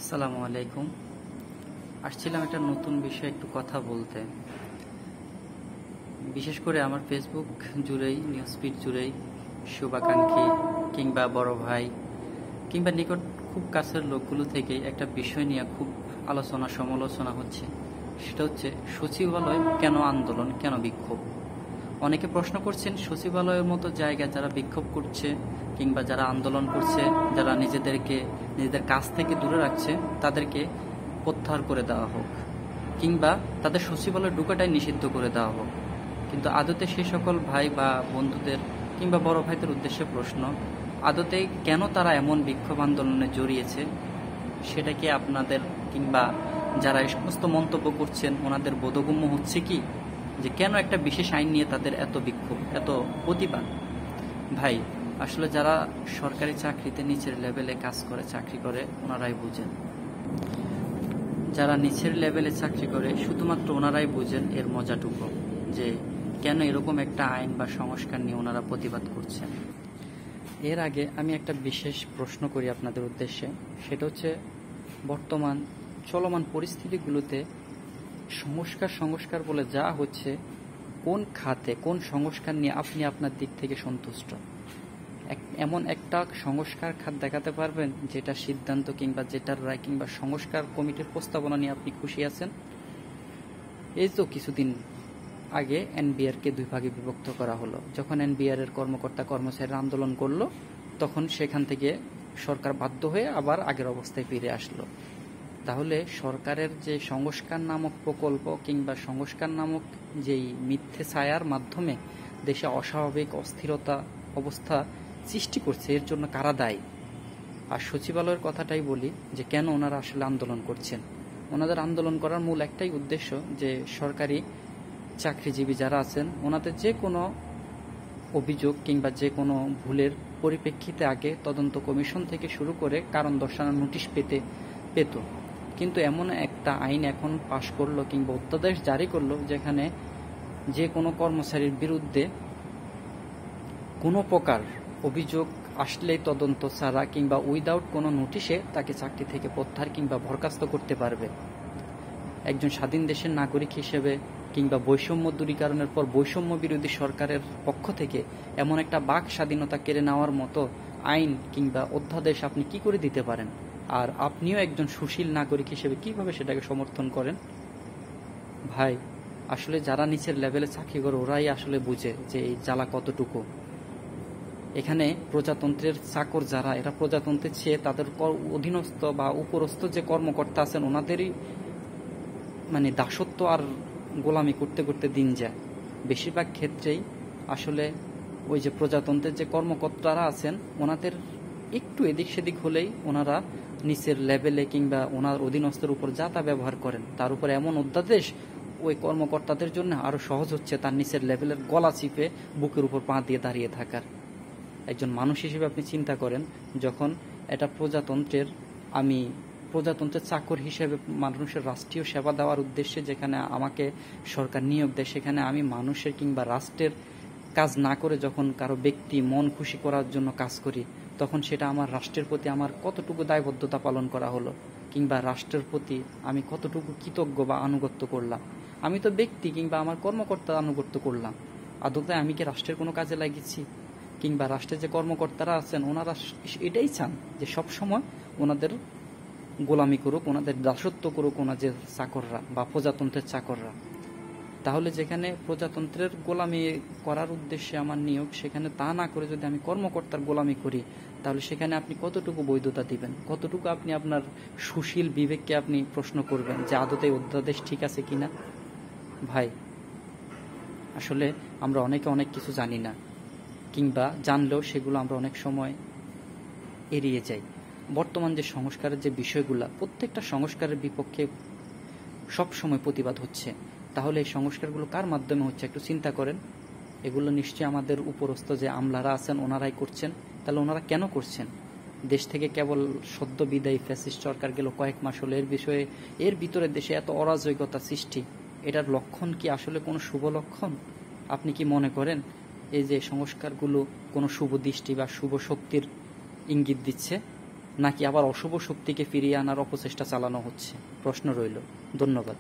আসসালামু আলাইকুম। আসছিলাম একটা নতুন বিষয়ে একটু কথা বলতে। বিশেষ করে আমার ফেসবুক জুড়েই, নিউজ ফিড জুড়েই শুভাকাঙ্ক্ষী কিংবা বড় ভাই কিংবা নিকট খুব কাছের লোকগুলো থেকেই একটা বিষয় নিয়ে খুব আলোচনা সমালোচনা হচ্ছে। সেটা হচ্ছে সচিবালয় কেন আন্দোলন, কেন বিক্ষোভ। অনেকে প্রশ্ন করছেন, সচিবালয়ের মতো জায়গায় যারা বিক্ষোভ করছে কিংবা যারা আন্দোলন করছে, যারা নিজেদের কাছ থেকে দূরে রাখছে, তাদেরকে প্রত্যাহার করে দেওয়া হোক কিংবা তাদের সচিবালয়ে ঢোকাটাই নিষিদ্ধ করে দেওয়া হোক। কিন্তু আদতে সে সকল ভাই বা বন্ধুদের কিংবা বড় ভাইদের উদ্দেশ্যে প্রশ্ন, আদতে কেন তারা এমন বিক্ষোভ আন্দোলনে জড়িয়েছে, সেটা কি আপনাদের কিংবা যারা এই সমস্ত মন্তব্য করছেন ওনাদের বোধগম্য হচ্ছে কি, যে কেন একটা বিশেষ আইন নিয়ে তাদের এত বিক্ষোভ, এত প্রতিবাদ? ভাই, আসলে যারা সরকারি চাকরিতে নিচের লেভেলে কাজ করে, চাকরি করে, ওনারাই বুঝেন। যারা নিচের লেভেলে চাকরি করে শুধুমাত্র ওনারাই বুঝেন এর মজাটুকু, যে কেন এরকম একটা আইন বা সংস্কার নিয়ে ওনারা প্রতিবাদ করছেন। এর আগে আমি একটা বিশেষ প্রশ্ন করি আপনাদের উদ্দেশ্যে। সেটা হচ্ছে, বর্তমান চলমান পরিস্থিতিগুলোতে সংস্কার বলে যা হচ্ছে, কোন খাতে কোন সংস্কার নিয়ে আপনি আপনার দিক থেকে সন্তুষ্ট? এমন একটা সংস্কার খাত দেখাতে পারবেন যেটা সিদ্ধান্ত কিংবা যেটার রায় কিংবা সংস্কার কমিটির প্রস্তাবনা নিয়ে আপনি খুশি আছেন? এই তো কিছুদিন আগে এনবিআর কে দুই ভাগে বিভক্ত করা হলো। যখন এনবিআর এর কর্মকর্তা কর্মচারীরা আন্দোলন করলো, তখন সেখান থেকে সরকার বাধ্য হয়ে আবার আগের অবস্থায় ফিরে আসলো। তাহলে সরকারের যে সংস্কার নামক প্রকল্প কিংবা সংস্কার নামক যেই মিথ্যে ছায়ার মাধ্যমে দেশে অস্বাভাবিক অস্থিরতা অবস্থা সৃষ্টি করছে, এর জন্য কারা দায়ী? আর সচিবালয়ের কথাটাই বলি, যে কেন ওনারা আসলে আন্দোলন করছেন। ওনাদের আন্দোলন করার মূল একটাই উদ্দেশ্য, যে সরকারি চাকরিজীবী যারা আছেন ওনাদের যে কোনো অভিযোগ কিংবা যে কোনো ভুলের পরিপ্রেক্ষিতে আগে তদন্ত কমিশন থেকে শুরু করে কারণ দর্শানোর নোটিশ পেত। কিন্তু এমন একটা আইন এখন পাশ করলো কিংবা অধ্যাদেশ জারি করলো, যেখানে যে কোনো কর্মচারীর বিরুদ্ধে কোনো প্রকার অভিযোগ আসলেই তদন্ত ছাড়া কিংবা উইদাউট কোনো নোটিশে তাকে চাকরি থেকে প্রত্যাহার কিংবা বরখাস্ত করতে পারবে। একজন স্বাধীন দেশের নাগরিক হিসেবে কিংবা বৈষম্য দূরীকরণের পর বৈষম্য বিরোধী সরকারের পক্ষ থেকে এমন একটা বাক স্বাধীনতা কেড়ে নেওয়ার মতো আইন কিংবা অধ্যাদেশ আপনি কি করে দিতে পারেন? আর আপনিও একজন সুশীল নাগরিক হিসেবে কিভাবে সেটাকে সমর্থন করেন? ভাই, আসলে যারা নিচের লেভেলে চাকরি করে ওরাই আসলে বুঝে যে এই জ্বালা কতটুকু। এখানে প্রজাতন্ত্রের চাকর যারা, এরা প্রজাতন্ত্রের চেয়ে তাদের অধীনস্থ বা উপরস্থ যে কর্মকর্তা আছেন ওনাদেরই দাসত্ব আর গোলামি করতে করতে দিন যায়। বেশিরভাগ ক্ষেত্রেই আসলে ওই যে প্রজাতন্ত্রের যে কর্মকর্তারা আছেন ওনাদের একটু এদিক সেদিক হলেই ওনারা নিচের লেভেলে কিংবা ওনার অধীনস্থের উপর যা তা ব্যবহার করেন। তার উপরে এমন অধ্যাদেশ ওই কর্মকর্তাদের জন্য আরো সহজ হচ্ছে তার নিচের লেভেলের গলা চিপে বুকের উপর পা দিয়ে দাঁড়িয়ে থাকার। একজন মানুষ হিসেবে আপনি চিন্তা করেন, যখন এটা প্রজাতন্ত্রের চাকর হিসেবে মানুষের রাষ্ট্রীয় সেবা দেওয়ার উদ্দেশ্যে যেখানে আমাকে সরকার নিয়োগ দেয়, সেখানে আমি মানুষের কিংবা রাষ্ট্রের কাজ না করে যখন কারো ব্যক্তি মন খুশি করার জন্য কাজ করি, তখন সেটা আমার রাষ্ট্রের প্রতি আমার কতটুকু দায়বদ্ধতা পালন করা হলো কিংবা রাষ্ট্রের প্রতি আমি কতটুকু কৃতজ্ঞ বা আনুগত্য করলাম। আমি তো ব্যক্তি কিংবা আমার কর্মকর্তার আনুগত্য করলাম, আদতে আমি কি রাষ্ট্রের কোনো কাজে লাগিয়েছি? কিংবা রাষ্ট্রের যে কর্মকর্তারা আছেন ওনারা এটাই চান যে সব সময় ওনাদের গোলামি করুক, ওনাদের দাসত্ব করুক ওনাদের চাকররা বা প্রজাতন্ত্রের চাকররা। তাহলে যেখানে প্রজাতন্ত্রের গোলামি করার উদ্দেশ্যে আমার নিয়োগ, সেখানে তা না করে যদি আমি কর্মকর্তার গোলামি করি, তাহলে সেখানে আপনি কতটুকু বৈধতা দিবেন? কতটুকু আপনি আপনার সুশীল বিবেককে আপনি প্রশ্ন করবেন যে আদতে অধ্যাদেশ ঠিক আছে কিনা? ভাই, আসলে আমরা অনেকে অনেক কিছু জানি না, কিংবা জানলেও সেগুলো আমরা অনেক সময় এড়িয়ে যাই। বর্তমান যে সংস্কারের যে বিষয়গুলা, প্রত্যেকটা সংস্কারের বিপক্ষে সব সময় প্রতিবাদ হচ্ছে। তাহলে এই সংস্কারগুলো কার মাধ্যমে হচ্ছে একটু চিন্তা করেন। এগুলো নিশ্চয়ই আমাদের উপরস্থ যে আমলারা আছেন ওনারাই করছেন। তাহলে ওনারা কেন করছেন? দেশ থেকে কেবল সদ্য বিদায়ী ফ্যাসিস্ট সরকার গেল কয়েক মাস হলো, এর ভিতরে দেশে এত অরাজকতা সৃষ্টি, এটার লক্ষণ কি আসলে কোনো শুভ লক্ষণ? আপনি কি মনে করেন এই যে সংস্কারগুলো কোনো শুভ দৃষ্টি বা শুভ শক্তির ইঙ্গিত দিচ্ছে? নাকি আবার অশুভ শক্তিকে ফিরিয়ে আনার অপচেষ্টা চালানো হচ্ছে? প্রশ্ন রইল। ধন্যবাদ।